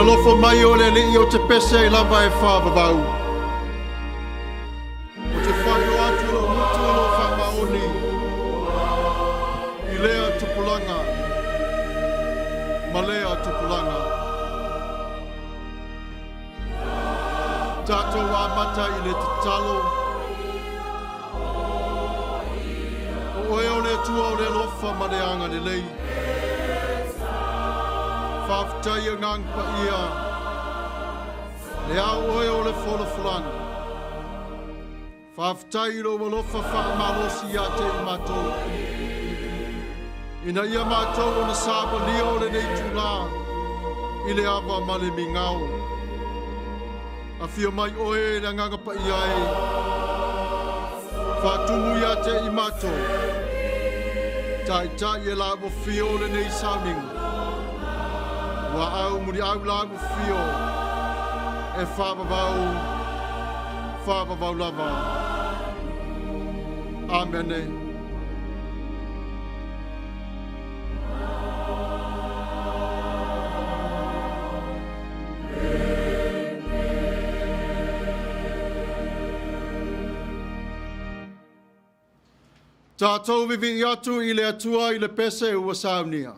lofo mai o le li o te pese I lava e whāwawau. O te whaio atu o mutu o lo whamaoni. I lea tupulanga. Ma lea tupulanga. Tatou a mata I le tatalo. O e o le tua o le lofa ma le anga le lei. Whawhitai o ngang Paia. Le au oe o le whola whalanga. Whawhitai ro walofa whaamalosi a te I mātou. Ina ia mātou o na sāpa lia o le nei tūlā. I le awa ma le mingao. A whio mai oe le nganga Paia e. Whātumu ia te I mātou. Tai tai e la wo whio le nei Sauniga. Wa au muri au lagu fio e whāwawau lava. Amene. Tatou vivi I atu I le atua I le pese ua Sauniga.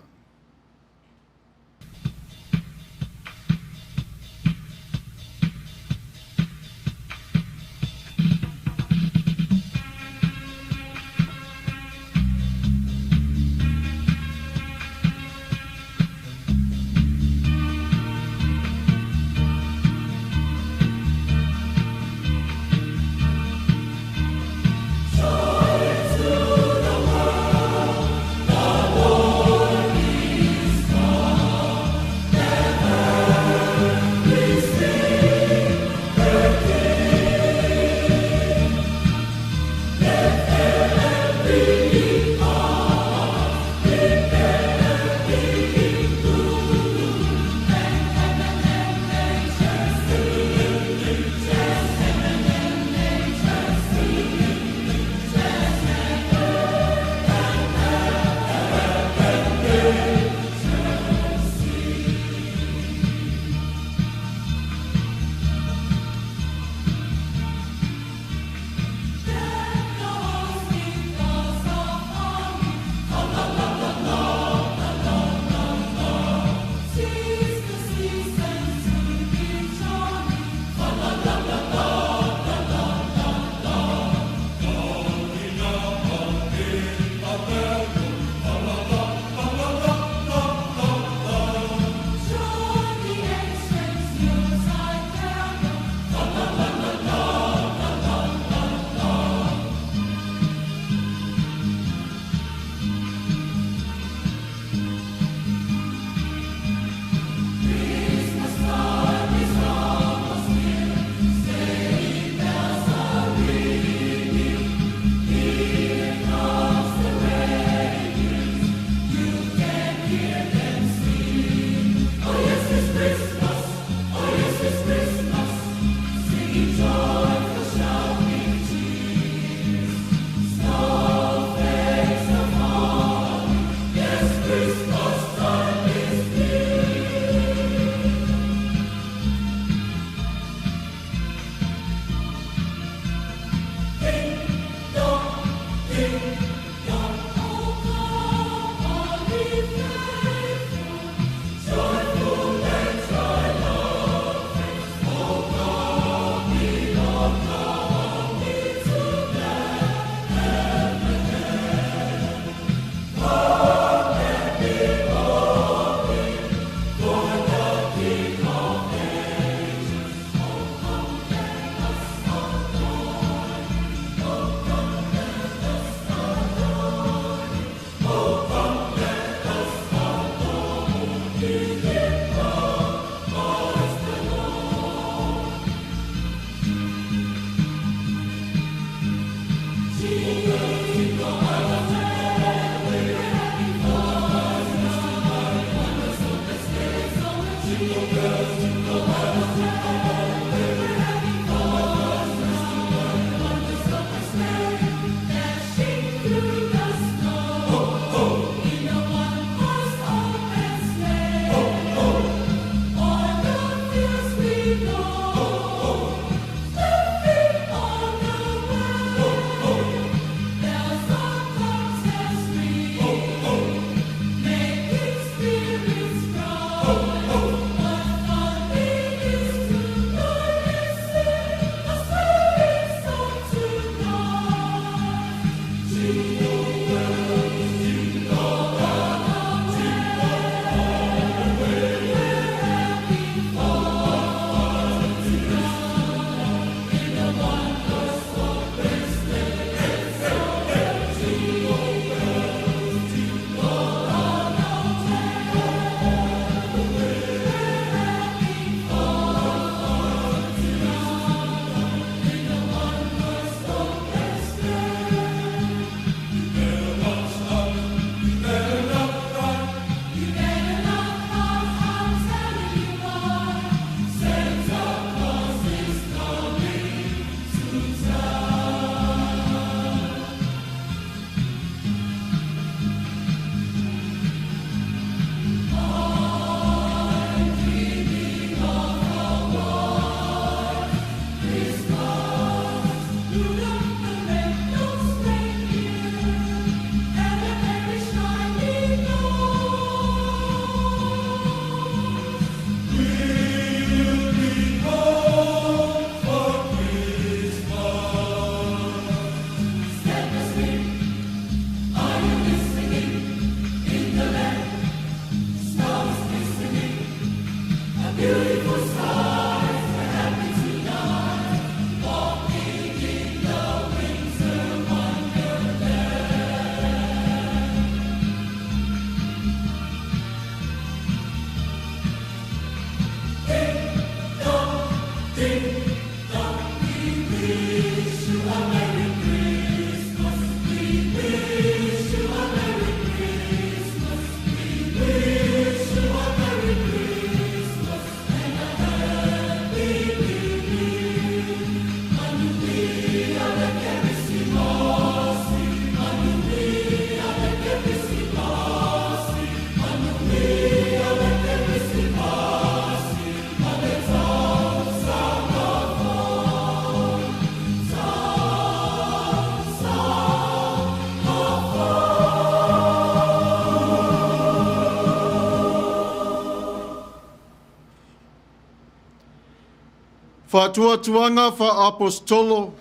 Whatuatuanga wha apostolo,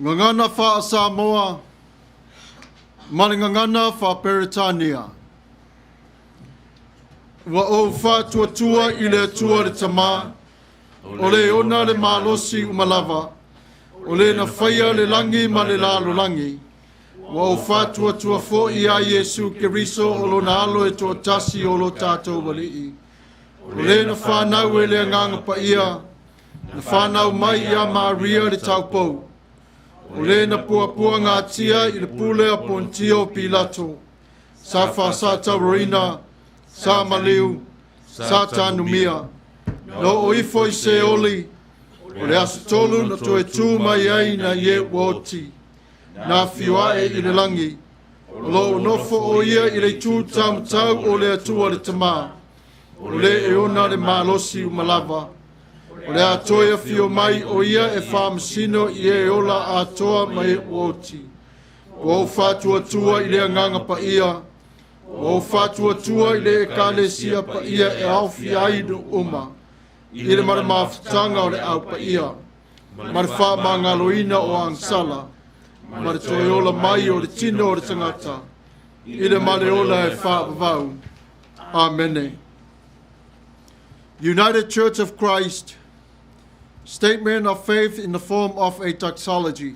ngangana wha Samoa, malingangana wha Peritania. Wa o whatuatua I le tua le tama, o le ona le malosi umalava, o le na whaia le langi ma le lalo langi. Wa o whatuatua fo I a Yesu Keriso o lo na alo e tō tasi o lo Tatou walii. O le na whanau e le nganga Paia, na whanau mai I a Maria le taupou. O le na puapua ngā tia I le pule a Pontio Pilato. Sa wha tawarina, sa maliu, sa tanumia. No o ifo I se oli, o le asitolu na toe tū mai ai na ye woti. Na whioae I le langi, o lo nofo o ia I le tū tamtau o le atua le tamā. O le e ona le malosi umalava. O le atoia fio mai o ia e whamasino I e ola atoa mai woti. O whatuatua I le anganga Paia. O whatuatua I le ekalesia Paia e awhi aidu uma. I le maramawhitanga o le au Paia. Marwha mangaloina o angsala. Maritoiola mai o le tino o le tangata. I le maleola e whaavavau. Amen. United Church of Christ, statement of faith in the form of a doxology.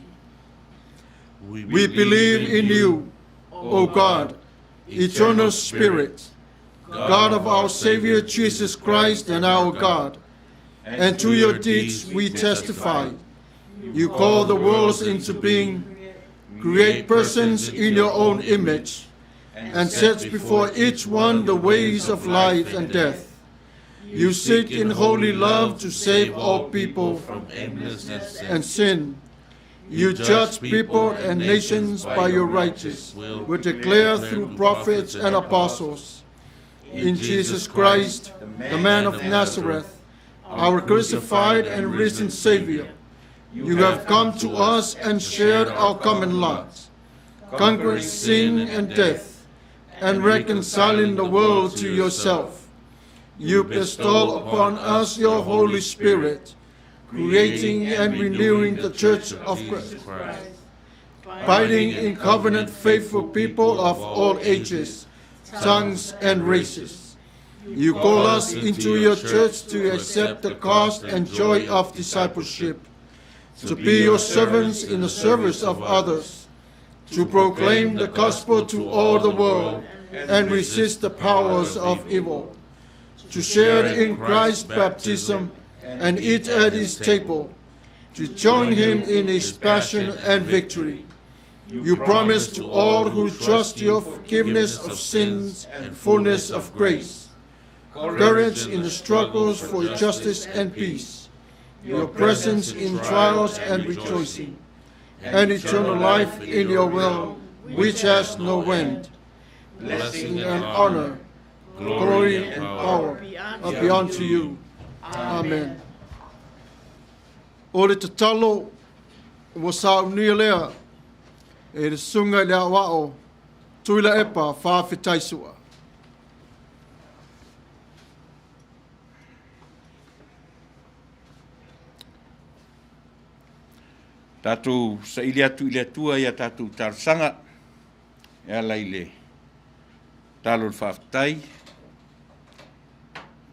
We believe in you, O God, eternal Spirit, God of our Savior Jesus Christ and our God, and to your deeds we testify. You call the worlds into being, create persons in your own image, and set before each one the ways of life and death. You seek in holy love to save all people from aimlessness and sin. You judge people and nations by your righteous will declare through prophets and apostles. In Jesus Christ, the man of Nazareth, our crucified and risen Savior, you have come to us and shared our common lot, conquered sin and death, and reconciling the world to yourself. You bestow upon us your Holy Spirit, creating and renewing the Church of Christ, binding in covenant faithful people of all ages, tongues, and races. You call us into your church to accept the cost and joy of discipleship, to be your servants in the service of others, to proclaim the gospel to all the world and resist the powers of evil, to share in Christ's baptism and eat at his table, to join him in his passion and victory. You promise to all who trust your forgiveness of sins and fullness of grace, courage in the struggles for justice and peace, your presence in trials and rejoicing, and eternal life in your will, which has no end. Blessing and honor, glory and power be unto you. Amen. O le tatalo wa Sauniga lea e le sunga le awao tuila epa whawhitaisua. Tatou sa ili atu ili atua ia tatou Tausaga e ala ile talo le whawhitai,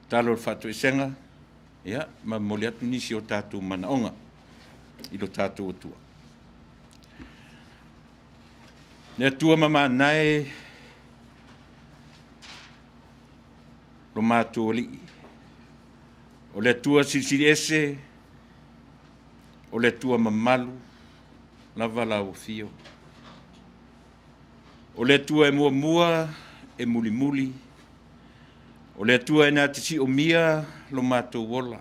talo le whatuesenga, ia, ma mole atu nisi o tatou manaonga I lo tatou atua. Ne atua mamanae lo mātou alii. O le atua sirisiri ese, o le atua mamalu, lava lau fio. O le atua e mua e mulimuli. O le atua e nā tisi o mia lo mātou wola.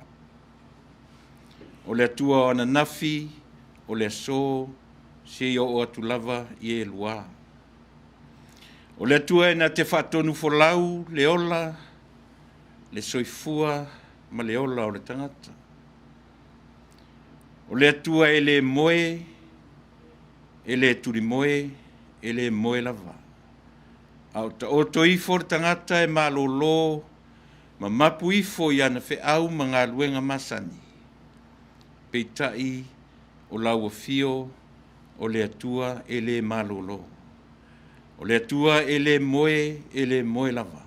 O le atua o ananafi, o le aso, se o atu lava I e lua. O le atua e nā te whatonu folau, le ola, le soifua, ma le ola o le tangata. O le atua e le moe, e le turi moe, e le moe lava. Au ta o toi for tangata e malolo ma mapu ifo ia na fe'au ma ngā luenga masani. Peitai o lau fio o le atua e le malolo. O le atua e le moe lava.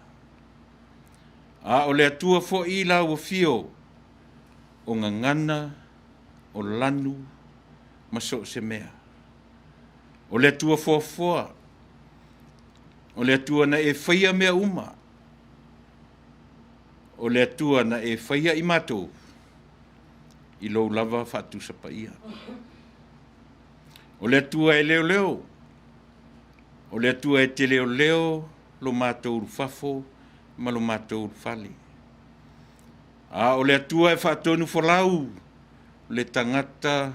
A o le atua fo i lau fio o ngangana, o lanu, ma so se mea. O le atua foa, o le atua na e whaia mea uma. O le atua na e whaia i matou, i lou lava whatu sa paia. O le atua e leo, o le atua e te leo, lo matou rufafo, ma lo matou rufale. A o le atua e whatonu folau, le tangata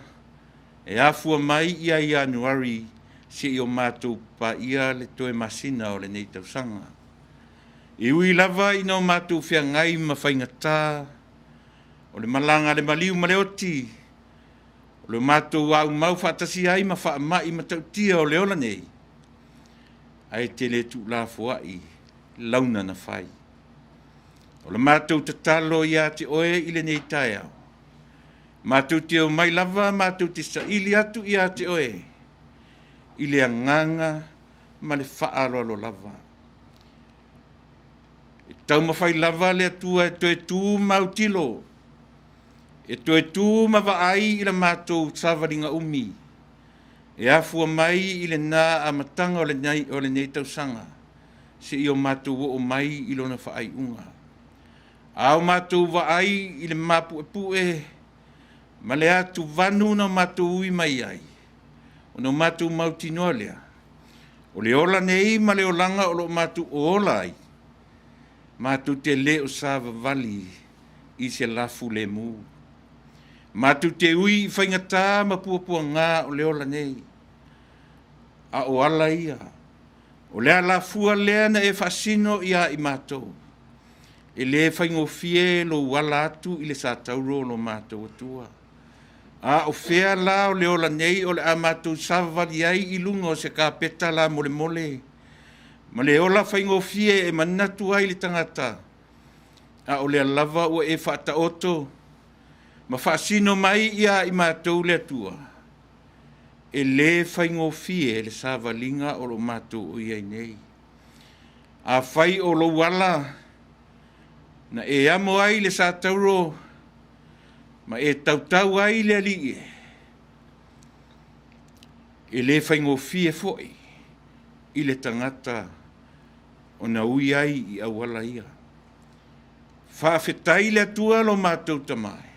e afua mai ia i Januari, si o matou Paia le toe masina o le nei Tausaga. I ui lava i no matou whiangai ma whaingatā, o le malanga le maliu ma le oti, o le matou au mau whatasi ai ma whaamai ma tautia o le ola nei. Ai te le tu la fuai, launa na whai. O le matou tatalo ia te oe i le nei tae au. Matou te o mai lava, matou te saili atu ia te oe. I le anganga ma le whaaloalo lava. E tau mawhai lava le atua e toe tū mautilo. E toe tū mawaai i le matou savaringa umi. E afua mai i le nā amatanga o le nei Tausaga. Se i o matou o mai i lona whaai unga. Ao matou waai i le mapu e pue. Ma le atu vanu na matou ui mai ai. O no matou mautinoa lea. O le ola nei ma le olanga o lo matou o ola ai. Matou te le o sava vali i se lafu le mu. Matou te ui i whaingatā ma puapua ngā o le ola nei. A o ala ia. O lea lafua lea na e fasino ia i matou. E le whaingofie lo wala atu i le sa tauro lo matou atua. A o fea la o le ola nei o le a matou savali ai i lunga o se ka peta la mole mole. Ma le ola whaingofie e manatu ai le tangata. A o le lava o e whata oto. Ma whaasino mai ia i matou le atua. E le whaingofie le savalinga o lo matou o iai nei. A whai o lo wala. Na e amo ai le sa tauro. Ma e tautau ai le ali e. E le whaingofie foi. I le tangata o na ui ai i awala ia. Whaafetai le atua lo matou tamai.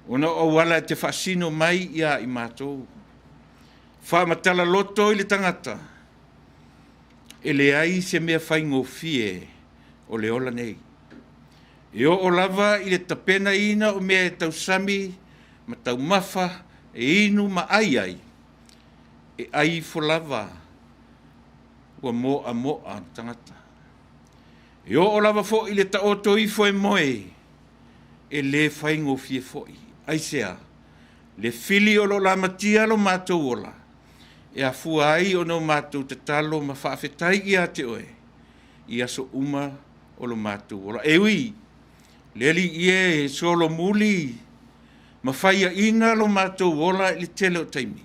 O na awala te whaasino mai ia i matou. Whaamatala loto i le tangata. E le ai se mea whaingofie o le ola nei. E o lava i le tapena ina o mea e tausami, ma taumafa, e inu ma ai. E ai fo lava, ua moa tangata. E o lava fo i le taoto i fo e moe, e le whaingofie foi. Ai sea, le fili o lo la matia lo matou ola. E a fua ai o no matou te talo ma whaafetai i a te oe. I aso uma o lo matou ola. E ui, leli ie solo muli, ma whaia ina lo matou ola i le tele o taimi.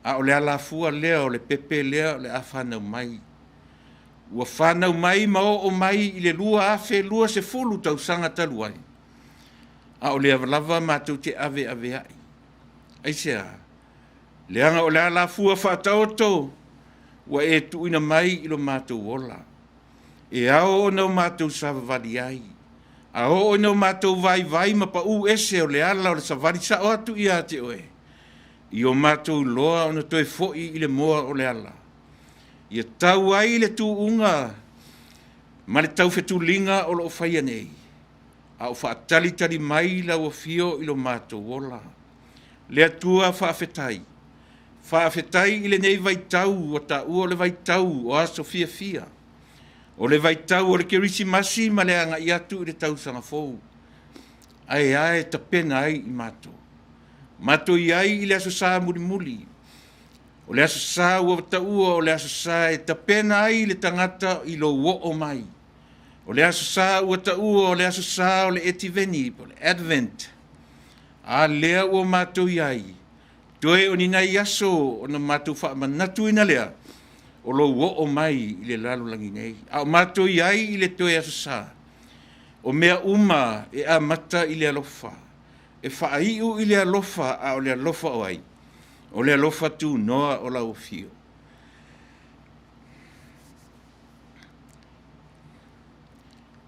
A o le ala fua lea o le pepe lea o le a whanau mai. Ua whanau mai ma o mai i le lua afe lua se fulu Tausaga taluai. A o le avalava matou te ave ai. Aisea, leanga o le ala fua whataoto, ua e tuina mai i lo matou ola. E ao o nau matou savavali ai. A o no matou vai ma pa u ese o le ala o le savari sa o atu ia te oe. I o matou loa o na toe foi i le moa o le ala. Ia tau ai le tu unga, ma le tau fetulinga o lo whaia nei. A o whaatali mai la o fio i lo matou ola. Le atua whaafetai. Whaafetai i le nei vai tau o ta ua le vai tau o aso fia. O le vai tau o le Kerisimasi ma le anga i atu i le Tausaga fou. Ai tapena ai i matou. Matou i ai i le aso sā mulimuli. O le aso sā ua taua o le aso sā e tapena ai i le tangata i lo o mai. O le aso sa ua taua, o le aso sa o le Etiveni, o le Advent. A lea ua mātou iai. Toe o nina i aso o na mātou wha manatu ina lea. O lo o mai i le lalo langi nei. A o mātou iai i le toe aso sa. O mea uma e a mata i le alofa. E whaiu i le alofa a o le alofa o ai. O le alofa tu noa o lau fio.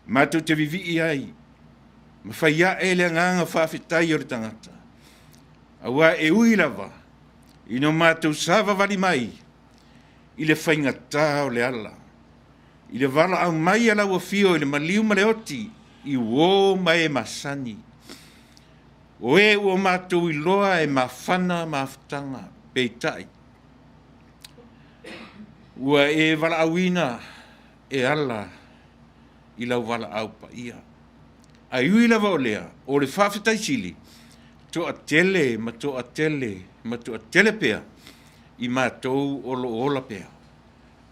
Mātou te vivi i ai. Ma whaia e le nganga whawhitai o le tangata. Awa e ui lava. Ino mātou sava wali mai. I le whaingata o le ala. I le wala au mai ala ua fio i le maliu ma le oti. I wō mai e masani. O e ua mātou i loa e mawhana mawhtanga peitai. Ua e wala awina e ala i lau wala au Paia. A iui lava o lea, o le whawhitai sili, to a tele, ma to a tele pea, i mātou o lo ola pea.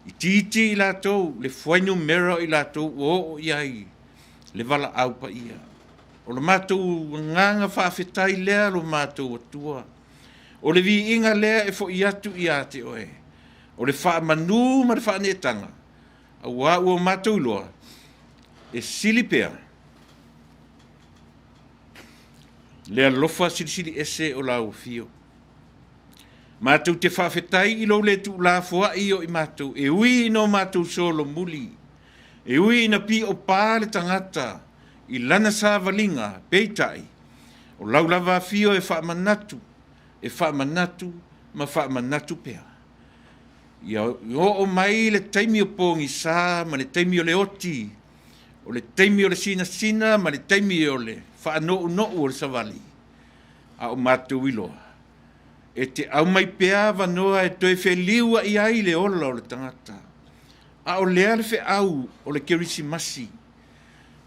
I titi i lātou, le whainu mera i lātou o iai, le wala au Paia. O le mātou nganga whawhitai lea lo mātou atua. O le vi inga lea e fo i atu i ate oe. O le wha manu ma le wha netanga. A wā ua mātou loa. E sili pea. Le alofa sili ese o lau fio. Mātou te whawhetai i lo le tu la fua i o i mātou. E ui no mātou solo muli. E ui na pi o pāle tangata. I lana sa valinga, peitai. O lau lava fio e whaamanatu. E whaamanatu, ma whaamanatu pea. Ia o mai le taimi o pōngi sā, ma le taimi o le oti. O le taimi o le sina, ma le taimi o le whaano o le savali. A o mātou iloa. E te au mai pea vanoa e toi wheliua i ai le ola o le tangata. A o lea le au o le Kerisimasi.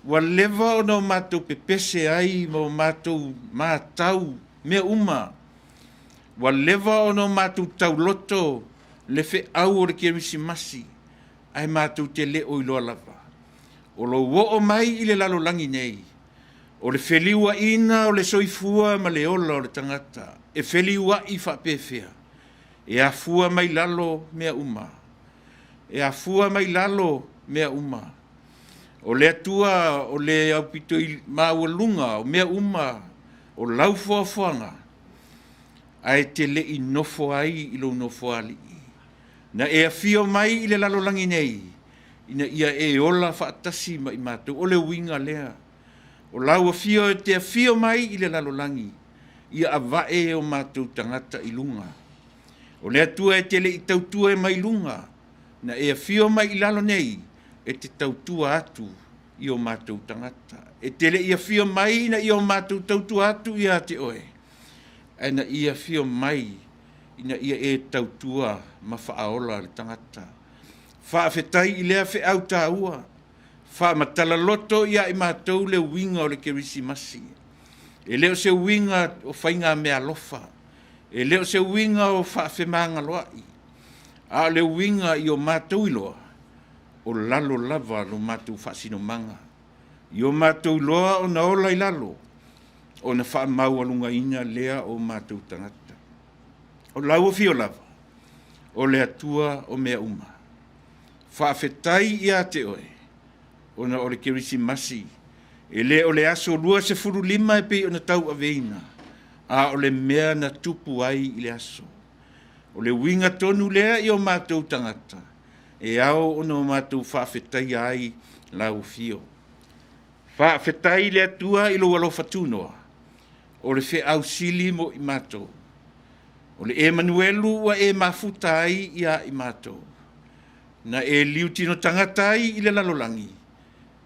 Wa leva o no mātou pepese ai mo mātou mātau mea uma. Wa leva o no mātou tau loto le au o le Kerisimasi. Ai mātou te le o iloa lava. O lo o mai i le lalo langi nei. O le wheliua ina o le soifua ma le ola o le tangata. E wheliua i whapewhea. E a fua mai lalo mea uma. E a fua mai lalo mea uma. O le atua o le au pito i maua o mea uma. O lau fuafuanga. Ai te le i nofo ai i lo nofo ali. Na e a fio mai i le lalo langi nei. Ina ia e ola whaatasi ma i mātou, o le winga lea. O lau a fio e te a fio mai i le lalolangi, ia a vae o mātou tangata i lunga. O le atua e te le i tautua e mai lunga, na e a fio mai i lalo nei, e te tautua atu i o mātou tangata. E te le i a fio mai na i o mātou tautua atu i a te oe. E na i a fio mai, ina ia e tautua ma whaaola le tangata. Whaafetai i lea whi au tāua. Whaamatala loto ia i mātou le winga o le Kerisimasi. E leo se winga o whainga mea lofa. E leo se winga o whaafemanga loai. A le winga i o mātou iloa. O lalo lava lo mātou whaasino manga. I o mātou loa o na ola i lalo. O na whaamau alunga ina lea o mātou tangata. O lau o fio lava. O le atua o mea uma. Whaafetai ia te oe, o na o le Kerisimasi, e le o le aso lua se furu lima e pei o na tau aveina, a o le mea na tupu ai i le aso. O le winga tonu lea i o mātou tangata, e ao o na o mātou whaafetai ai lau fio. Whaafetai le atua i lo walo fatunoa, o le whi au sili mo i mātou. O le Manuelu wa e mafuta ai ia i mātou. Na e liu tino tangata ai i le lalolangi,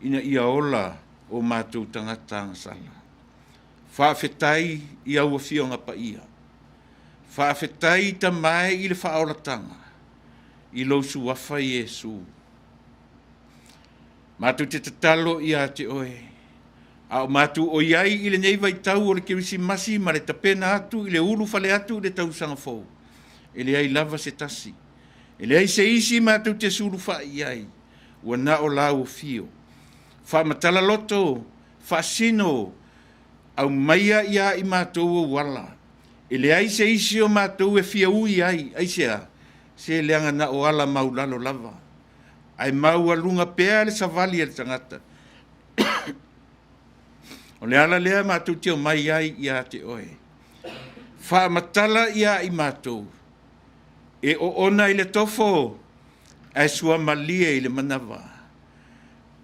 ina ia ola o mātou tangata ngasala. Whaafetai i au awhionga Paia. Whaafetai ta mai i le whaolatanga, i lo suafa Iesu. Mātou te tatalo i a te oe. A o mātou o iai i le nei vai tau o le Kerisimasi ma le tapena atu i le ulu fale atu i le Tausaga fou. E le ai lava se tasi. E le ai se isi mātou te suru wha i ai. Ua na o lau o fio. whaamatala loto, whaasino, au maia ia i mātou o wala. E le ai se isi o mātou e fia ui ai sea, se leanga na o ala maulalo lava. Ai mau alunga pēa le savali e le tangata. O le ala lea mātou te o mai ai ia te oe. Whaamatala ia i mātou. E o ona i le tofo, ai sua malia i le manawa.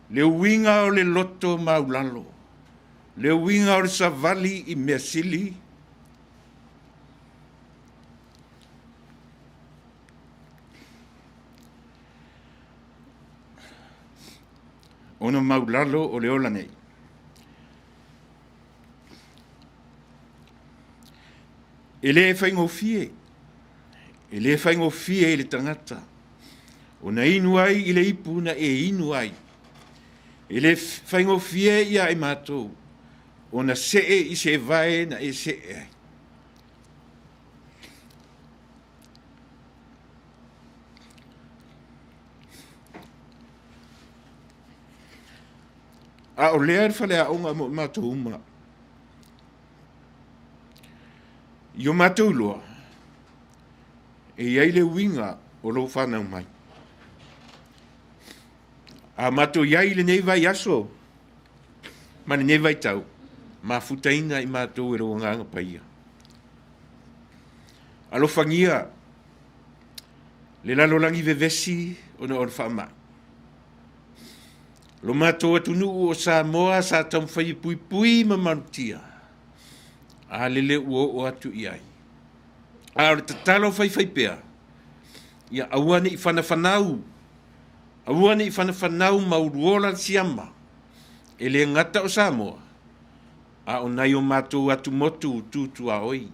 Le winga o le loto maulalo. Le winga o le savali i mea sili. Ono maulalo o le ola nei. Ele e whaingofie. Ele e whaingofie i le tangata. O na inu ai i le ipu na e inu ai. Ele whaingofie ia i mātou. O na se e i se vai na e se e ai. A o lea whale a onga mo mātou uma. Io mātou loa. E iai le winga o lo whanau mai. A mātou iai le nei vai aso. Mane nei vai tau. Ma futaina i mātou e roa nganga Paia. Alo whangia. Le lalolangi vevesi o na on whaama. Lo mātou atunu o sa moa sa tam whai pui pui ma manutia. A lele ua o atu i ai. A ore tatalo whai whai pea. Ia auane i whanawhanau. Auane i whanawhanau mauruola siama. E le ngata o Samoa. A o nai o mātou atu motu tutu a oi.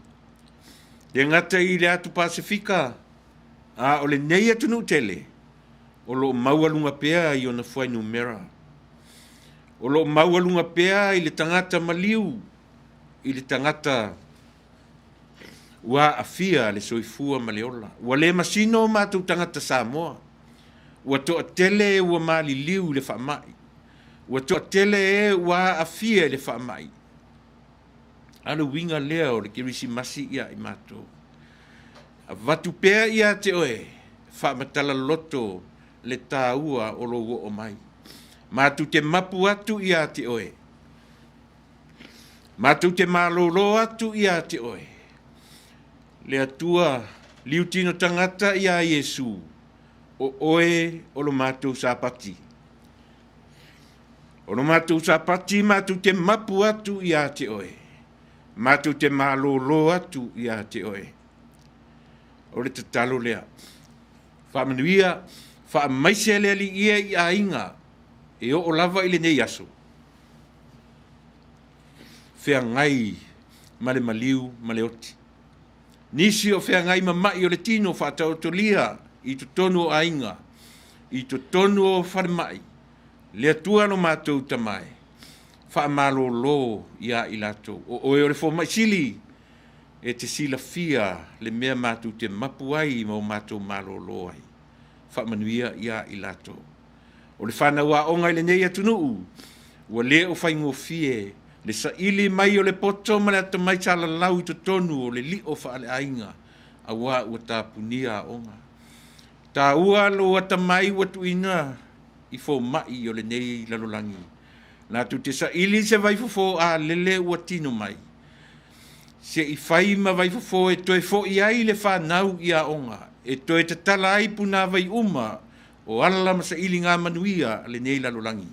Le ngata i le atu Pasifika. A o le nei atunu tele. O lo maualunga pea i o na whai numera. O lo maualunga pea i le tangata maliu. I le tangata ua afia le soifua maleola. Ua le masino mātou tangata Samoa. Ua toa tele ua mali liu le whaamai. Ua toa tele e ua afia le whaamai. Alo winga lea o le Kerisimasi ia i mātou. A vatu pea ia te oe. Whaamatala loto le tāua o lo Omai. Mātou te mapu atu ia te oe. Mātou te malolo atu ia te oe. Le atua liutino tangata ia Yesu. O oe o lo mātou sapati. O lo mātou sapati mātou te mapu atu ia te oe. Mātou te malolo atu ia te oe. O le tatalo lea. Manuia, maise le ali ia i a inga. E o lava ile nei aso. Fea ngai male maliu male oti. Nisi o fea ngai mamai o le tino whaatau tolia i to tonu o ainga. I to tonu o wharimai. Le atua no mātou tamai. Whaamalo lo ia i lato. O e o le fōmai sili. E te sila fia le mea mātou te mapuai ma o mātou malo lo ai. Manuia ia i lato. O le whanau a onga i le nei atunuu. Ua le o whaingo fie. Le sa ili mai o le poto ma le ata mai tala lau i to tonu o le li o whaale ainga. A wā ua tāpunia a onga. Tā ua lo ata mai ua tuina i fō mai o le nei lalolangi. Nā tu te sa ili se vai fofo a lele ua tino mai. Se i whai ma vai fofo e toi fo i ai le whanau i a onga. E toi te tala ai puna vai uma o ala masa ili ngā manuia le nei lalolangi.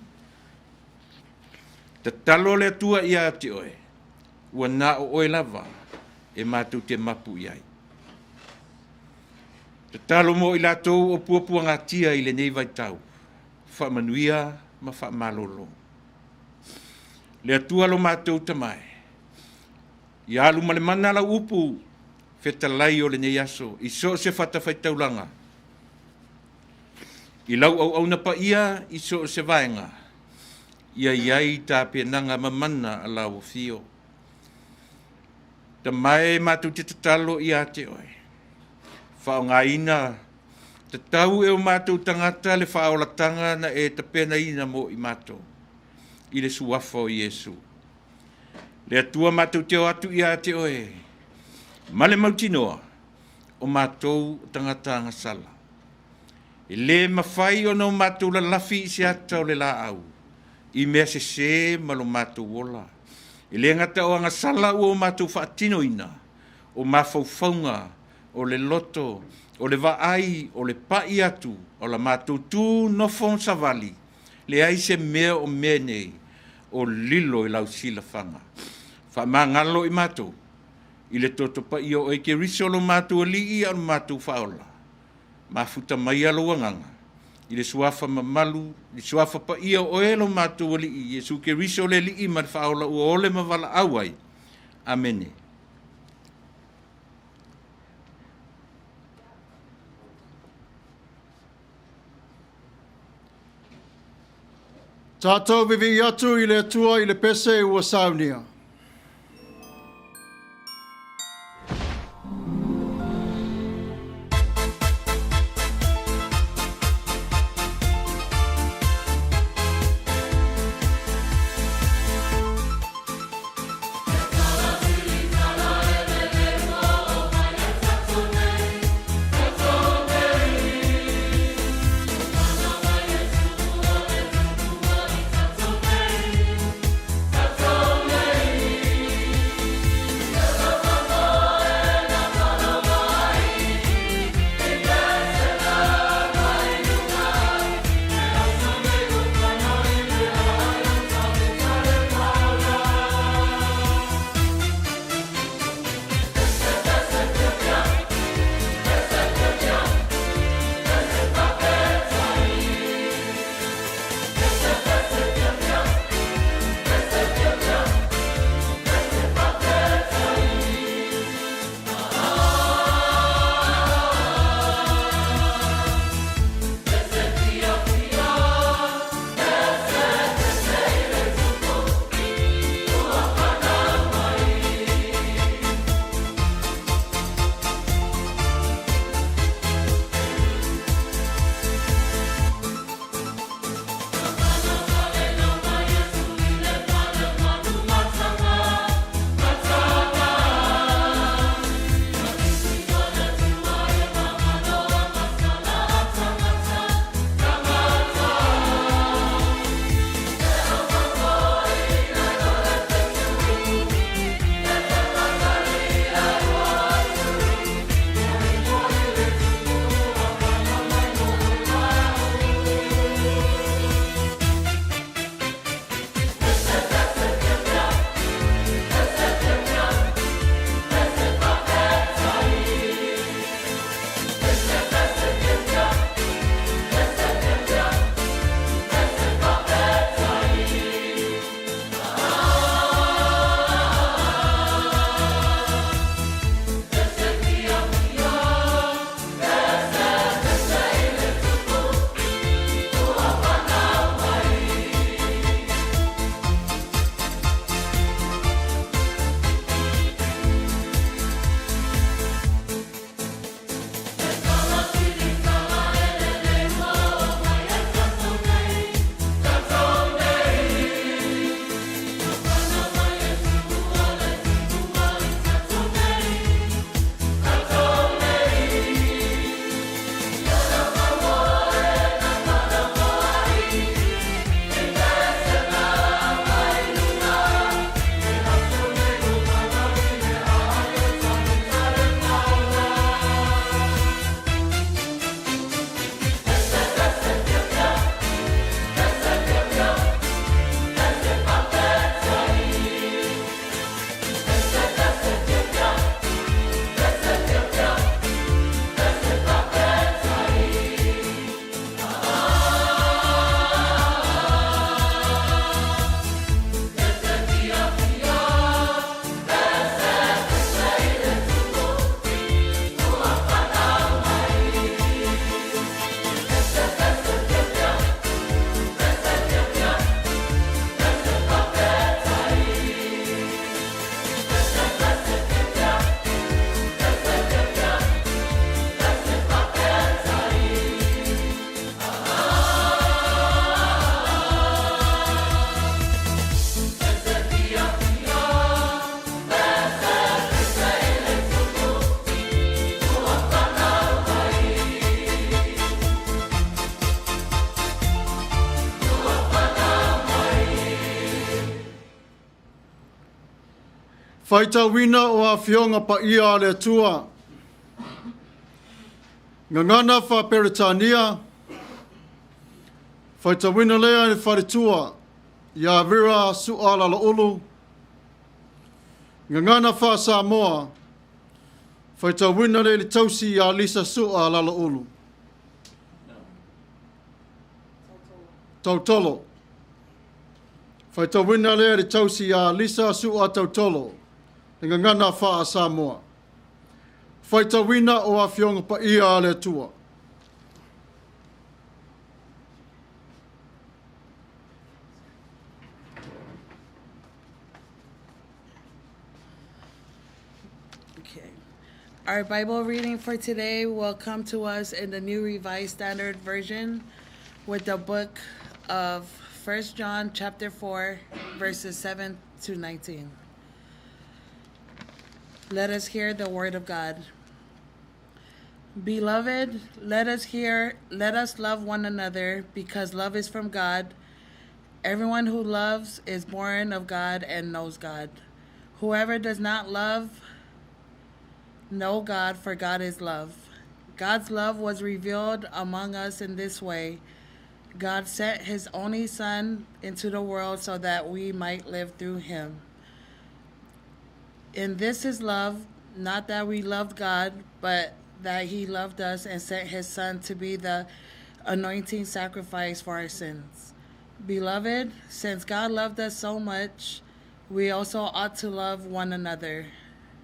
Te talo le atua i a te oe. Ua nā o oe lava e mātou te mapu i ai. Te talo mo i lātou o puapua ngā tia i le nei vai tau. Manuia ma malolo. Le atua lo mātou tamai. I alu ma le mana la upu. Fetalai o le nei aso. I so se whatawhai taulanga. I lau au na Paia. I so se vaenga. Ia iai Tapenaga mamana a lau fio. Ta mai mātou te tatalo i a te oe. Whao ngā ina. Te tau e o mātou tangata le whaolatanga na e tapena ina mo i mātou. i le suafa o Iesu. Le atua mātou teo atu ia te oe. Ma le mautinoa o mātou tangata ngasala. E le mawhai o no mātou la lafi i se atau le la au. I mea se ma lo mātou wola. E le ngata o ngasala ua o mātou whaatino ina. O mawhauwhaunga, o le loto, o le vaai, o le pai atu, o la mātou tū nofon savali. Le ai se mea o mea nei, o lilo i lau sila whanga. Wha mangalo i mātou. I le toto pa i o e ke riso lo mātou li i anu mātou whaola. Ma futa mai alo wanganga. I le suafa mamalu, le suafa pa i o e lo mātou li i. Jesu ke riso le li i ma whaola ua ole ma wala awai. Amene. Tatou vivi atu i le atua i le pese ua Sauniga. Tatou Whaitawina o a whionga Paia le tua. Ngangana wha Peritania. Whaitawina lea ni wharitua. Ia vira sua lala ulu. Ngangana wha Samoa. Whaitawina le li Tusi ia lisa sua lala ulu. Tautolo. Whaitawina lea li Tusi ia lisa sua tautolo. Ngangana wha Samoa. Whaitawina o a whionga Paia le tua. Our Bible reading for today will come to us in the New Revised Standard Version with the book of 1 John chapter 4, verses 7 to 19. Let us hear the word of God. Beloved, let us love one another, because love is from God. Everyone who loves is born of God and knows God. Whoever does not love know God, for God is love. God's love was revealed among us in this way. God sent his only Son into the world so that we might live through him. And this is love, not that we loved God, but that he loved us and sent his Son to be the anointing sacrifice for our sins. Beloved, since God loved us so much, we also ought to love one another.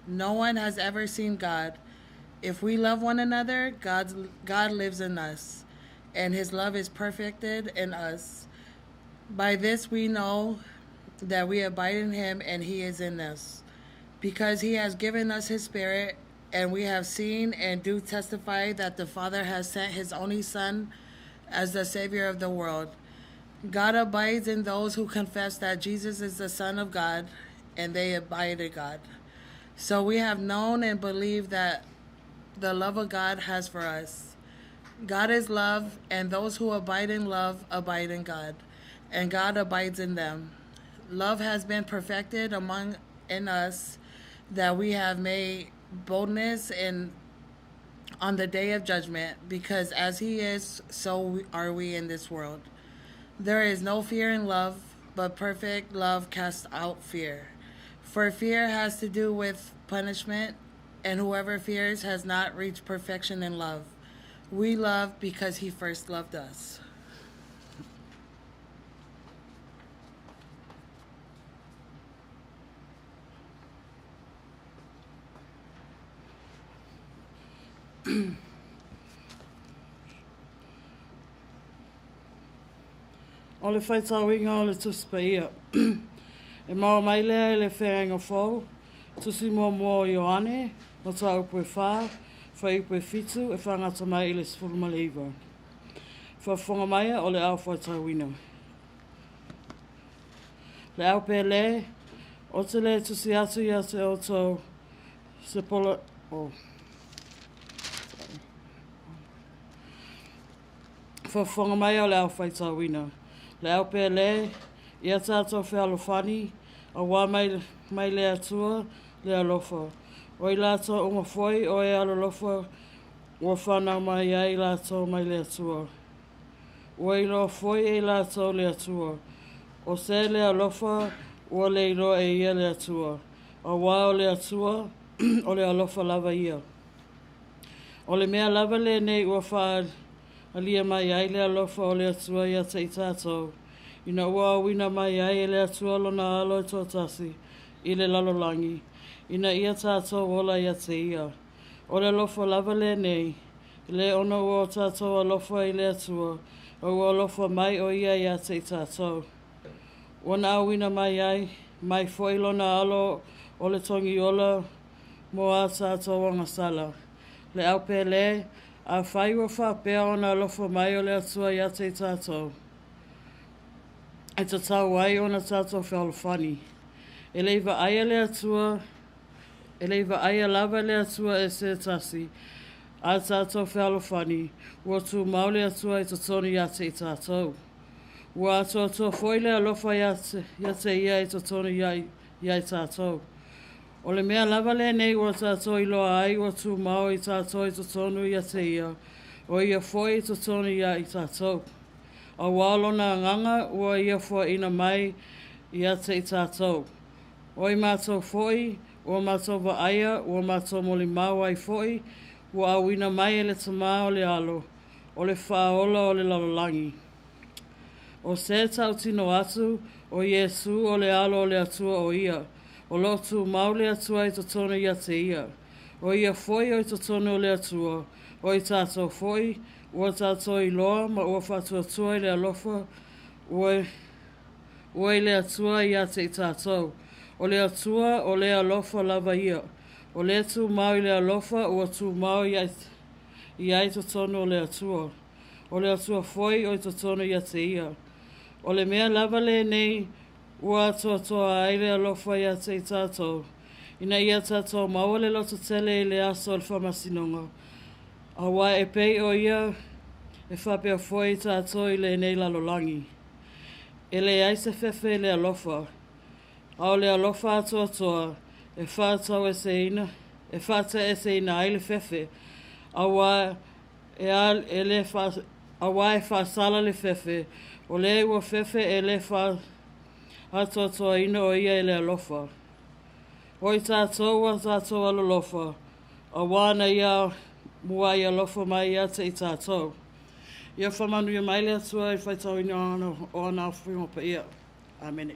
No one has ever seen God. If we love one another, God lives in us, and his love is perfected in us. By this we know that we abide in him and he is in us, because he has given us his Spirit, and we have seen and do testify that the Father has sent his only Son as the Savior of the world. God abides in those who confess that Jesus is the Son of God, and they abide in God. So we have known and believed that the love of God has for us. God is love, and those who abide in love abide in God, and God abides in them. Love has been perfected in us, that we have made boldness on the day of judgment, because as he is, so are we in this world. There is no fear in love, but perfect love casts out fear. For fear has to do with punishment, and whoever fears has not reached perfection in love. We love because he first loved us. O le whaitawinga o le Tusi Paia. E mau mai lea le whenga whau, Tusi mua Ioane, o taupu e wha, whaipu e fitu, e whangata mai le Mulimuli. Whawhonga mai o le au whaitawina. Le au pe le, o te le Tusi atu ia te o tau, se pola, Whawhonga mai o le au whaitawina. Le au pe le, ia tātou whealofani, a wā mai le atua, le alofa. O i lātou unga whoi, o e alolofa, o whanau mai ai lātou mai le atua. O i lo whoi e lātou le atua. O se le alofa, o le ilo e ia le atua. A wā o le atua, o le alofa lava ia. O le mea lava le nei ua wha alia mai ai le alofa o le atua ia te i tātou. Ina ua wina mai ai le atua lona alo e tōtasi i le lalolangi. Ina ia tātou ola ia te ia. O le alofa lava le nei, le ono ua o tātou alofa i le atua, o ua alofa mai o ia te i tātou. Wana awina mai ai, mai foi lona alo o le tongi ola mo a tātou wangasala. Le au pe le, a whai ua whapea ona alofa mai o le atua ia te i tātou. E ta tau ai ona tātou whealofani. E leiva aia le atua, e leiva aia lava le atua e se tasi. A tātou whealofani, ua tū mau le atua e ta tonu ia te i tātou. Ua atua foi le alofa ia te ia e ta tonu ia i tātou. O le mea lava le nei ua tātou I loa ai ua tū mau I tātou I totonu ia te ia. O ia foi I totonu ia I tātou. A walo na nganga ua ia foi ina mai ia te I tātou. O I mātou foi, ua mātou wa aia, ua mātou moli mau ai foi, ua awina mai ele tamā o le alo, o le whaola o le lalolangi. O se tau tino atu, o Yesu o le alo o le atua o ia, o lotu mau le atua I totonu ia te ia. O ia foi o I totonu o le atua, o I tātou foi, ua tātou I loa, ma ua whatua tua I le alofa, ua I le atua ia te I tātou. O le atua o le alofa lava ia. O le tu mau I le alofa, ua tu mau I ai totonu o le atua. O le atua foi o I totonu ia te ia. O le mea lava le nei, ua atua toa ai le alofa ia te I tātou. Ina ia tātou mau le loto tele I le aso o le whamasinonga. A wā e pei o ia, e whapea foi tātou I le nei lalolangi. E le ai se fefe le alofa. A o le alofa atua toa, e whātau e se ina, e whāta e se ina ai le fefe. A wā e whāsala le fefe, o le ua fefe e le atua toa ina o ia e le alofa. O I tātou a tātou alolofa, a wāna ia mua I alofa mai ia te I tātou. Ia whamanuia mai le atua I whaitau ina ana o ana awhi mo Paia. Amen.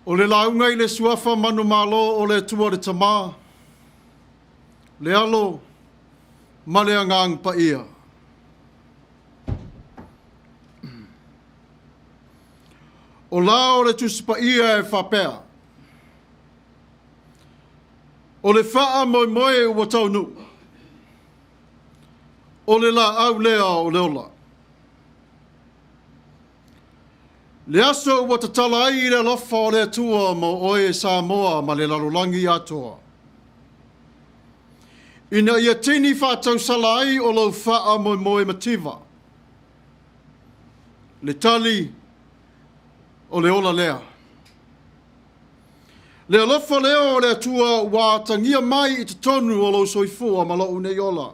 O le launga I le suafa manu malo o le tua le tamā. Le alo, ma le angang Paia. O la o le tusi Paia e whapea. O le whaa moi moe ua taunu. O le la au lea o le ola. Le aso ua tatala ai I le lofa o le atua mo oe Samoa ma le lalolangi atoa. Ina ia tini whātau sala ai o lau whaa mo moe mativa. Le tali o le ola lea. Le alofa leo o le atua ua tangia mai I te tonu o lau soifua ma lau nei ola.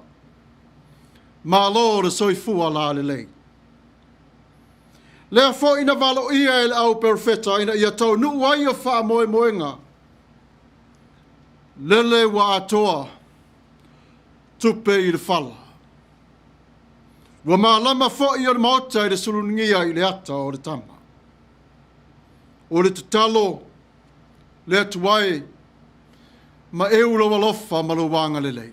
Ma lo le soifua la le lei. Lea fo ina valo ia ele au perfeta ina ia tau nu wai o wha moe moenga. Lele wa atoa. Tupe I le fala. Wa maalama fo I o le maota I le sulungia I le ata o le tama. O le tutalo. Le atuai. Ma eula walofa ma lo wanga le lei.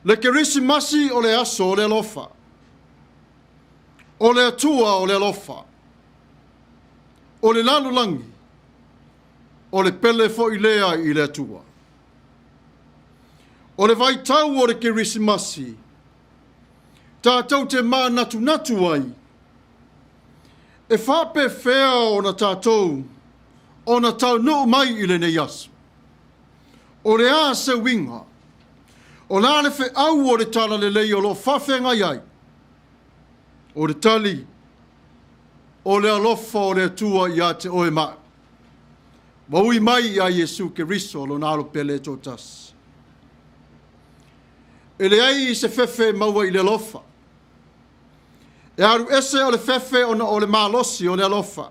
Le Kerisimasi o le aso o le alofa. O le atua o le alofa. O le lalolangi. O le pele fo I lea I le atua. O le vaitau o le Kerisimasi. Tatou te mā natu natu ai. E whape whea o na tatou. O na tau no mai I le nei asu. O le a se winga. O la le fe au o le tala le lei o lo whawhenga iai. O le tali, o le alofa o le atua I a te oe maa. Waui mai a Yesu Keriso lo nalo pele totas. E le ai se fefe maua I le alofa. E aru ese o le fefe o le malosi o le alofa.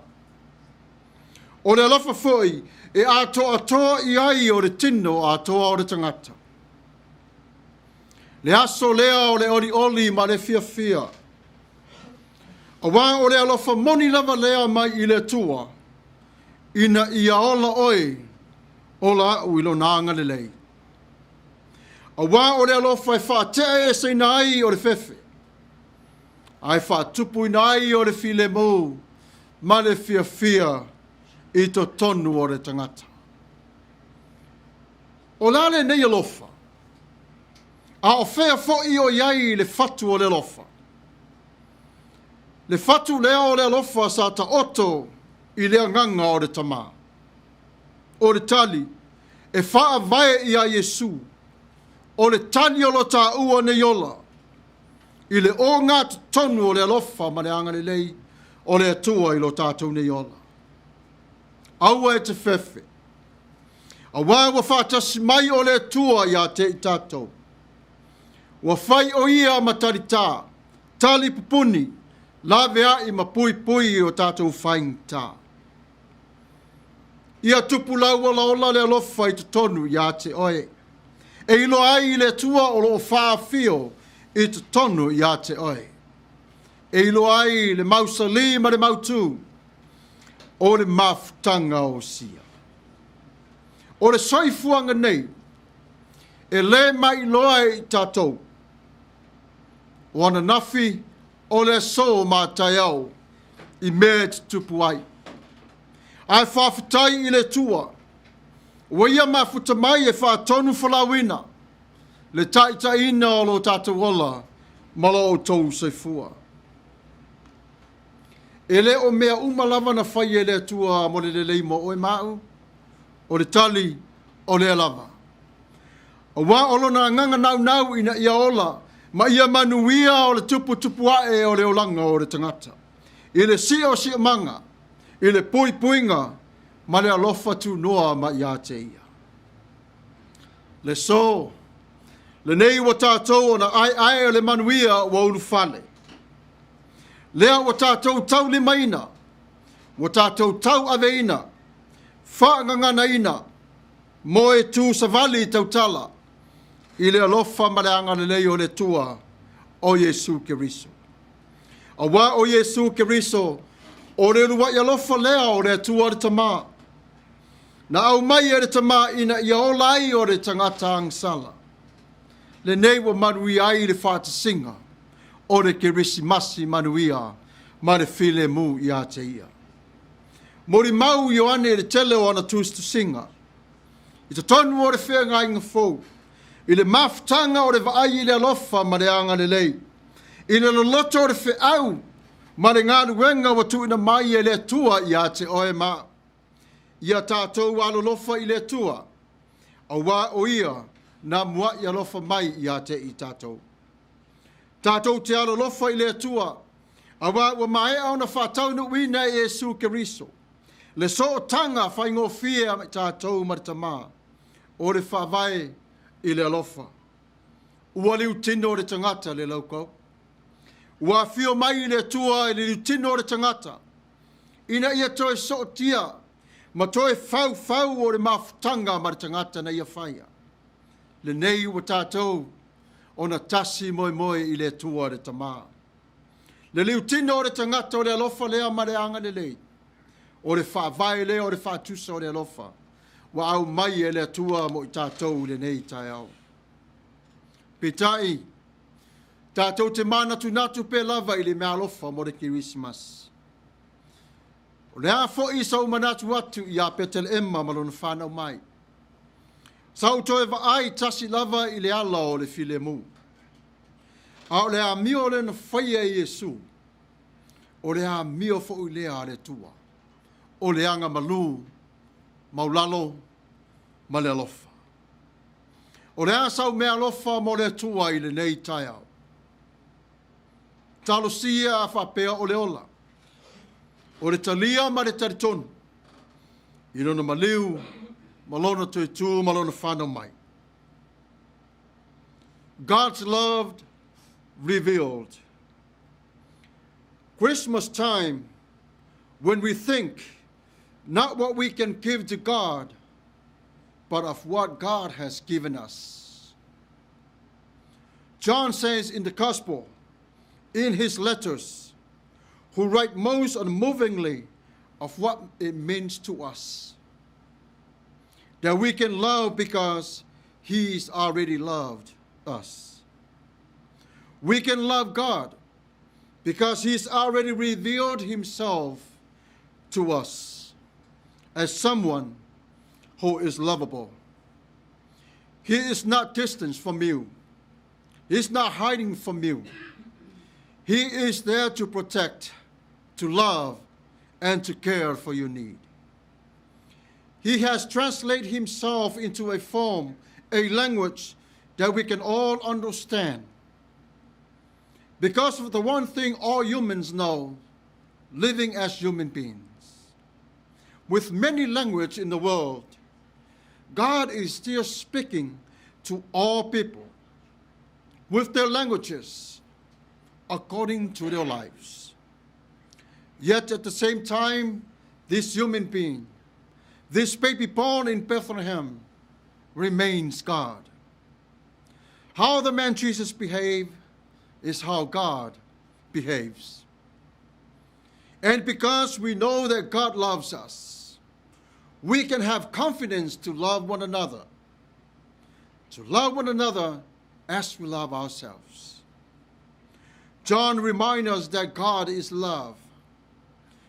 O le alofa foi e atoa I ai o le tino atoa o le tangata. Le aso lea o le oli ma le fia. A wā o le alofa moni lava lea mai I le tua, ina ia ola oi, ola au ilo nanga le lei. A wā o le alofa e whaatea e se nai o le fefe. Ai whaatupu nai o le file mou, ma le fia I to tonu o le tangata. O la le nei alofa, A o fea fo'i o iai le fatu o le lofa. Le fatu lea o le lofa sa ta oto i lea nganga o le tama. O le tali, e faa vae i a Yesu, o le tali o lo ta ua ne yola, i le o ngā tonu o le lofa ma le anga le lei, o le atua i lo tātou ne yola. Aua e te fefe. A wā wa whātasi mai o le atua i a te i tātou. Wa whai o ia matari tā, tali pupuni, la vea i ma pui pui o tātou whaing tā. Ia tupu lau o laola le alofa i te tonu i a te oe. E ilo ai i le tua o lo whaafio i te tonu i a te oe. E ilo ai le mausali ma le mautu o le mafutanga o sia. O le soifuanga nei, e le mai loa i tātou. O ana nafi o le so ma taiao i mea te Tapua'i. Ai whawhitai i le tua. Wa ia mafuta mai e whaatonu whalawina. Le taitaina o lo tātou ola malo o tou seifua. E le o mea umalawa na whai e le tua mo le leimo o e mau, o le tali o le lava. O wā olo na nganga nau ina ia ola, ma ia manuia o le Tapua'i o le olanga o le tangata. I le si o manga, i le puinga, ma le alofa tu noa ma ia te ia. Le so, le nei wa tātou o na ai o le manuia wa unu whale. Lea wa tātou tau le maina, wa tātou tau aveina, whaangangana ina, mo e tū savali tau tala, i le alofa ma le anga le lei o le tua o Yesu Keriso. A wā o Yesu Keriso, o le rua i alofa lea o le tua le tama. Na au mai e le tama ina i olai o le tangata angsala. Le nei wa Manuia ai le whātasinga o le Kerisimasi Manuia ma le file mu i a te ia. Mori mau Ioane le tele o ana Tusi. I te tonu o le whea ngainga fōu. I le mafutanga o le vaai i le alofa ma le anga le lei. I le Lotu o le whea au ma le ngāru wenga wa tuina mai e le tua i a te oe ma. Ia tātou alolofa i le tua. A wā o ia na mua i alofa mai i a te i tātou. Tātou te alolofa i le tua. A wā wa mai au na whātau na wina e Yesu Keriso. Le so o tanga whaingo fia me tātou maritama. O le whawai i le alofa. Ua liu tino le tangata le laukau. Ua fio mai i le tua i le liu tino le tangata. Ina ia toi so tia. Ma toi fau o le mafutanga ma le tangata na ia whaia. Le nei ua tātou o na tasi moe i le tua le tama. Le liu tino le tangata o le alofa lea ma le anga le lei. O le whawai lea o le whātusa o le alofa. Wa au mai e le tua mo i tātou le nei tai au. Petai, tātou te mana tunatu pe lava i le mea alofa mo le Kerisimasi. O le afo i sau manatu atu i a petele emma malona whanau mai. Sau toe vaai tasi lava i le ala o le file mu. A o le a mio le na whaia i Yesu. O le a mio fo i lea le tua. O le anga malu, maulalo, ma le alofa. O le asau mea alofa mo le tua i le nei tai au. Talo sia a whapea o le ola. O le talia ma le taritonu. I lona maliu, malona tuitu, malona whanau mai. God's love revealed. Christmas time, when we think not what we can give to God, but of what God has given us. John says in the Gospel, in his letters, who write most unmovingly of what it means to us. That we can love because he's already loved us. We can love God because he's already revealed himself to us as someone who is lovable. He is not distant from you. He's not hiding from you. He is there to protect, to love, and to care for your need. He has translated himself into a form, a language that we can all understand. Because of the one thing all humans know, living as human beings. With many languages in the world, God is still speaking to all people with their languages according to their lives. Yet at the same time, this human being, this baby born in Bethlehem, remains God. How the man Jesus behaved is how God behaves. And because we know that God loves us, we can have confidence to love one another. To love one another as we love ourselves. John reminds us that God is love.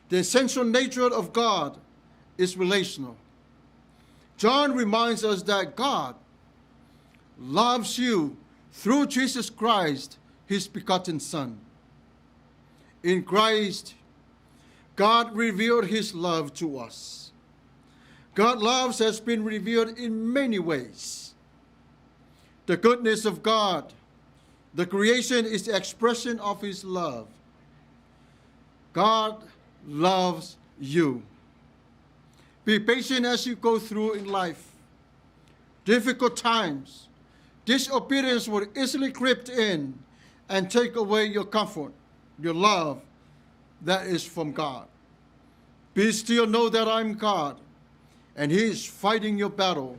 The essential nature of God is relational. John reminds us that God loves you through Jesus Christ, his begotten Son. In Christ, God revealed his love to us. God's love has been revealed in many ways. The goodness of God, the creation is the expression of his love. God loves you. Be patient as you go through in life. Difficult times, disobedience will easily creep in and take away your comfort, your love that is from God. Be still, know that I'm God, and he is fighting your battle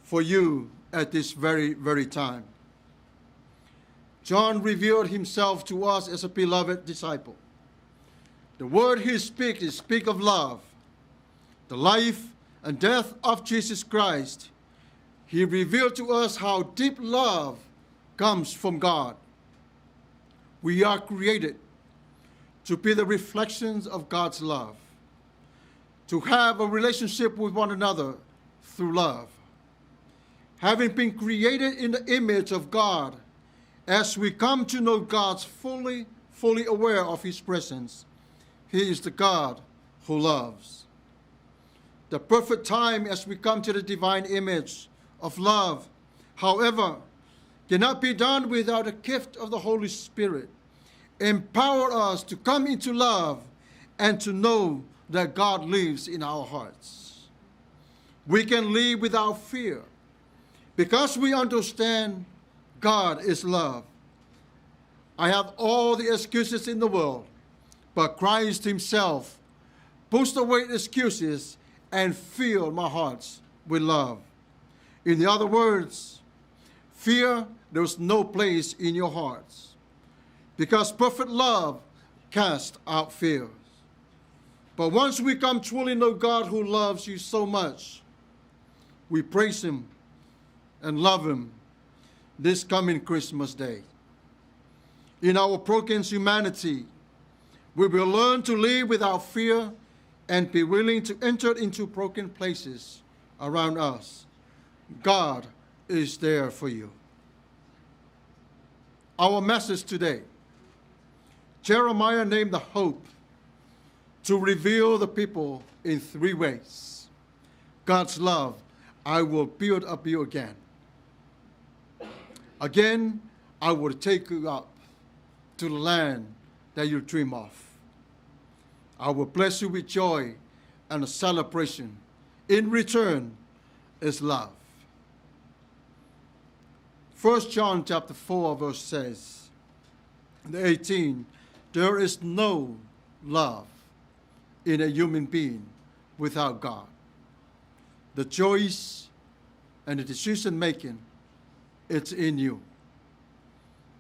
for you at this very, very time. John revealed himself to us as a beloved disciple. The word he speaks is speak of love. The life and death of Jesus Christ, he revealed to us how deep love comes from God. We are created to be the reflections of God's love, to have a relationship with one another through love. Having been created in the image of God, as we come to know God fully aware of his presence, he is the God who loves. The perfect time as we come to the divine image of love, however, cannot be done without the gift of the Holy Spirit. Empower us to come into love and to know that God lives in our hearts. We can live without fear because we understand God is love. I have all the excuses in the world, but Christ himself pushed away excuses and filled my heart with love. In the other words, fear, there's no place in your hearts, because perfect love casts out fears. But once we come truly know God who loves you so much, we praise him and love him this coming Christmas Day. In our broken humanity, we will learn to live without fear and be willing to enter into broken places around us. God is there for you. Our message today, Jeremiah named the hope to reveal the people in three ways. God's love, I will build up you again. Again, I will take you up to the land that you dream of. I will bless you with joy and a celebration. In return is love. 1 John chapter 4 verse says, 18, there is no love in a human being without God. The choice and the decision making, it's in you.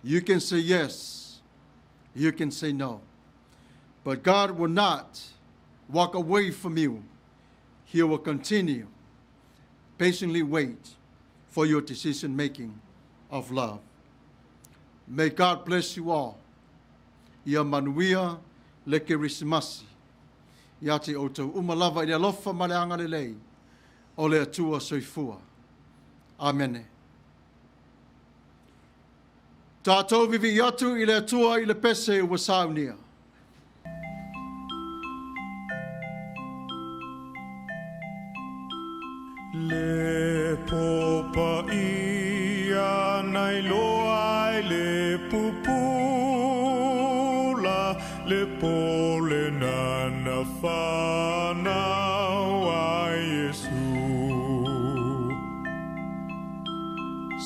You can say yes, you can say no. But God will not walk away from you. He will continue, patiently wait for your decision making of love. May God bless you all. Ia Manuia le Kerisimasi. Ia te outou umalava i le alofa ma le anga lelei o le atua soifua. Amen. Tatou vivi atu i le atua i le pese ua Sauniga. Le popa ia nai loa i le pupula le pole nana whanau a Yesu.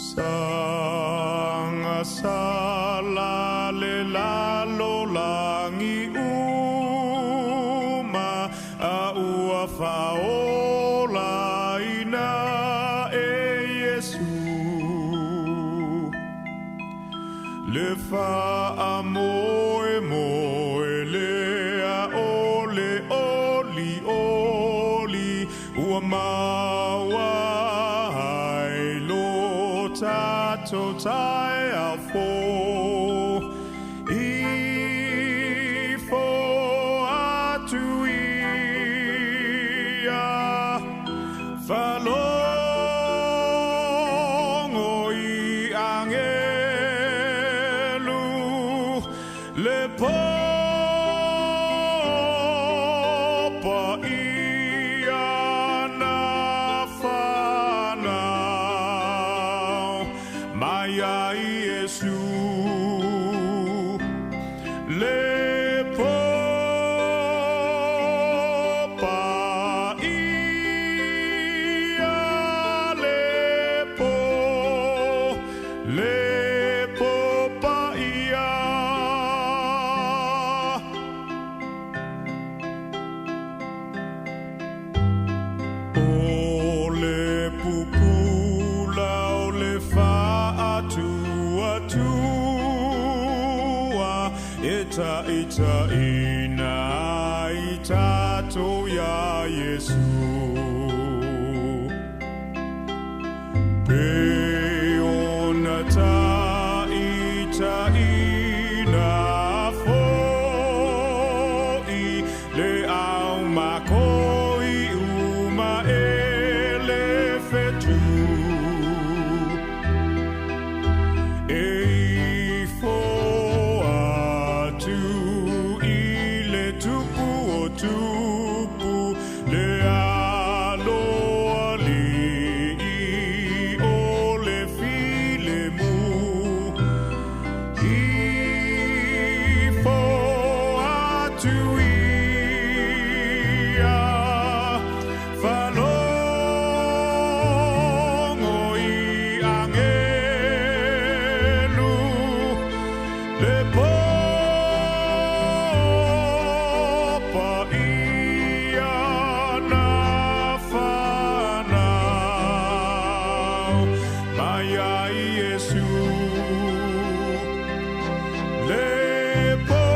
Sanga sala le lalo langi uma a ua whaola ina e Yesu. Le wha moe moe lea ole oli oli ua maua hai lo tatou tai a fo I fo atu ia falongo I angelu le popa ia na whanau mai ai Yesu le popa ia le popa ia o le pupula o le whaatua ita ina I tatou ia Yesu. Pe ona ta ina foi le au makoi uma ele fetu. E fo atu I le tupu o tupu le aloa li I o le file mu I fo atu ia falongo I angelu le popa ia na whanau mai ai Yesu le popa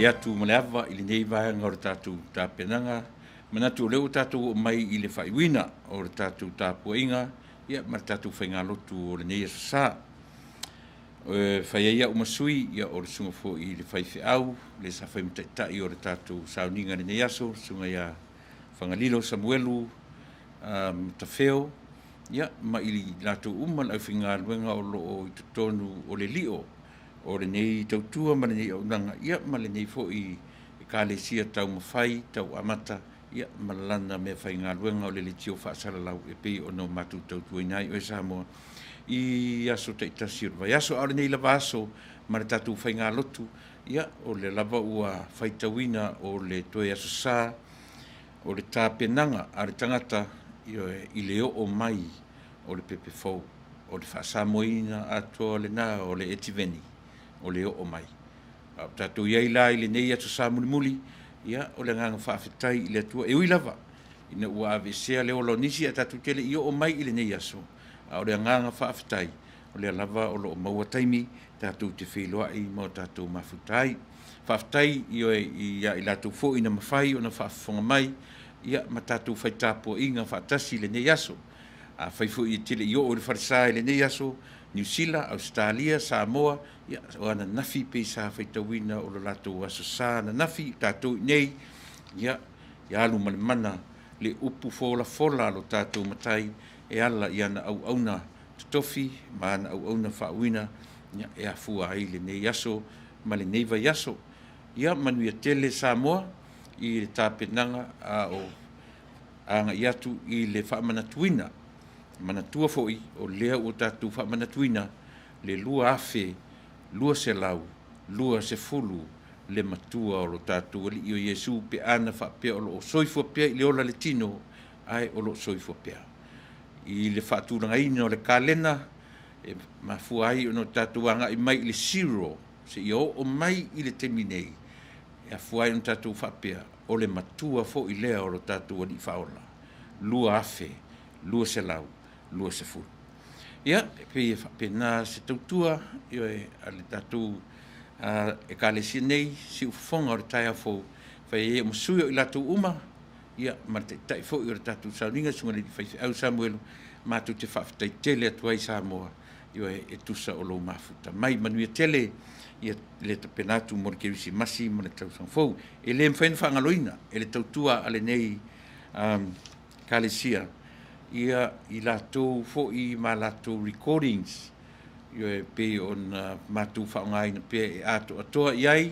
whai atu ma le awa i le nei vaenga o le tātou Tapenaga, manatu leo tātou mai i le whaiwina o le tātou Tapua'i, ia ma le tātou whainga lotu o le nei asasa. Whai ia umasui, ia o le sunga fo i le whaiwhi au, le sa whaimtaitai o le tātou Sauniga le nei aso, sunga ia whangalilo Samuelu, tawheo, ia ma i lātou umal au whinga luenga o lo o i tutonu o le lio, o le nei tautua ma le nei aunanga, ia ma le nei fo i kālesia tau mawhai, tau amata, ia ma lana me whainga luenga o le tio whaasara lau e pei o no matu tautua inai o e Samoa. I aso te itasi o vai aso au le nei lava aso ma le tātou whainga lotu, ia o le lava ua whaitawina o le toe aso sā, o le Tapenaga a le tangata i le o mai o le pepe fau, o le whaasamoina atoa le nā o le Etiveni, o le o mai. Tatou iai la i le nei atu sa Mulimuli, ia o le nganga whaafetai i le atua e ui lava, ina ua avesea le olo nisi a tatou tele i o mai i le nei aso, a o le nganga whaafetai, o le lava o lo maua taimi, tatou te wheloa i mo tatou mafutai. Whaafetai i latou fo ina mawhai o na whaafonga mai, ia ma tatou whaitapua'i ngā whaatasi le nei aso. A whaifo i tele i o le wharisa i le nei aso, New Zealand, Australia, Samoa, ia o ana nafi pe sa whaitawina o lo latou aso sa na nafi, tatou nei, ia alu malemana le upu fola lo tatou matai, e ala i ana au auna totofi, ma ana au auna whaawina, ia e afua ai le nei aso, ma le nei vai aso. Ia Manuia tele Samoa, i le Tapenaga a o anga i atu i le whaamanatuina, manatua fo'i o lea o tātou whaamanatuina, le lua afe, lua se lau, lua se fulu, le matua o lo tātou ali i o Iesu pe ana whaapea o lo soifua pea i le ola le tino, ai o lo soifua pea. I le whaatūranga ina o le kalena, mafua ai o no tātou anga i mai i le zero, se i o mai i le teminei, e a fuai on tātou whapea, o le matua fo i lea o lo tātou ani whaola. Lua afe, lua se lau, lua se fulu. Ia, pe whapena se tautua, i o a le tātou e kālesia nei, si ufonga o le tai afo, whai e masui o i lātou uma, ia, ma te tai fo i o le tātou Sauniga, sunga le whai au Samuelu, mātou te whawhatai tele atuai Samoa, i o e tusa o lo mafuta. Mai Manuia tele, ia le Tapenatu mo le Kerisimasi mo le Tausaga fou e le mwhaina whaangaloina e le tautua ale nei kālesia ia i lātou fo i ma lātou recordings ia e pe on mātou whaongaina pe e ato atoa iai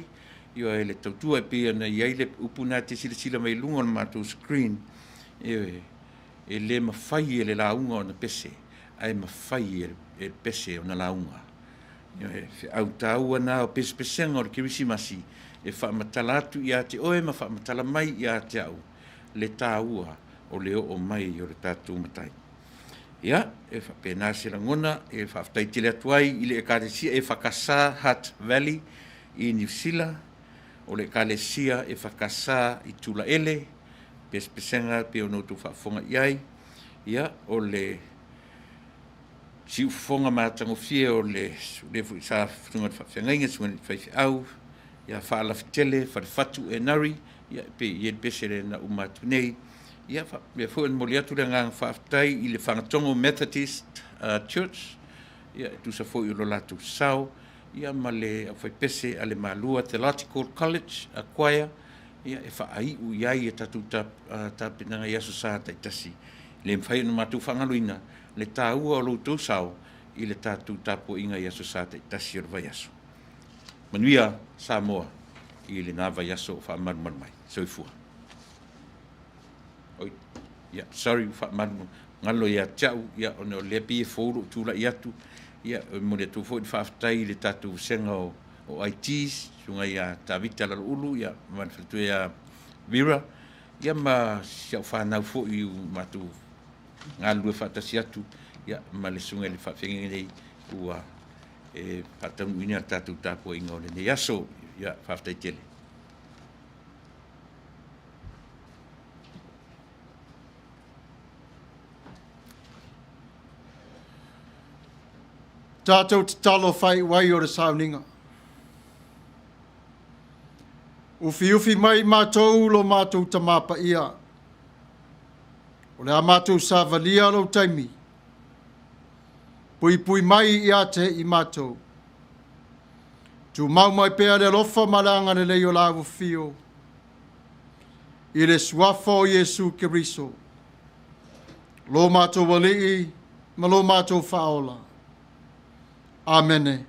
ia e le tautua e pe ana iai le upuna te sila mai lunga on mātou screen e le mawhai e le launga o na pese ai mawhai e pese o na launga au tāua nā o pespesenga o le Kerisimasi e whaamatala atu i a te oe ma whaamatala mai i a te au le tāua o leo o mai o le tātou matai. Ia, e whapena se langona e whaafatai tele atuai i le ekalesia e whakasā Hutt Valley i New Zealand o le ekalesia e whakasā i Tula Ele pespesenga pe o notu whaafonga iai ia o le si ufonga mātango fie o le fu sa funga whawhengainga sunga ni whaifi au ia whaala fitele, whare whatu e nari ia pe i pesere na umatu nei ia fu en moli atu le ngang whaftai i le whangatongo Methodist Church ia tu sa fo i lo latu sau ia ma le whai pese a le Malua Theological College a Paia ia e whaai u iai e tatu Tapenaga i aso sa taitasi le mwhai no matu whangaluina le tāua o Lotu sau i le tātou Tapua'i i aso sa te tasi o le vai aso. Manuia Samoa i le nā vai aso o whaamarumaru mai. Soifua. Oi, ia, sorry, whaamarumaru. Ngalo ia tiau, ia, ono lepi e fōru tūla i atu, ia, mo le tūfo i whaaftai le tātou senga o ITs, sunga ia tāwita lalo ulu, ia, manwhatu ia Vera, ia ma siau whanau fo i matu ngā lua whaatasi atu, ia, ma le sunga le whawhengi nei, ua e whaatanu ina tātou Tapua'i o le nei aso, ia, whaafatai tele. Tātou te talo whai wai o le Sauniga. Ufi mai mātou lo mātou tamapa ia. O le a mātou sāvalia lo taimi. Pui mai ia te i mātou. Tu mau mai pēr le lofa malanga le leo la ufio. I le suafo Yesu Keriso. Lo mātou walii, ma lo mātou faola. Amene.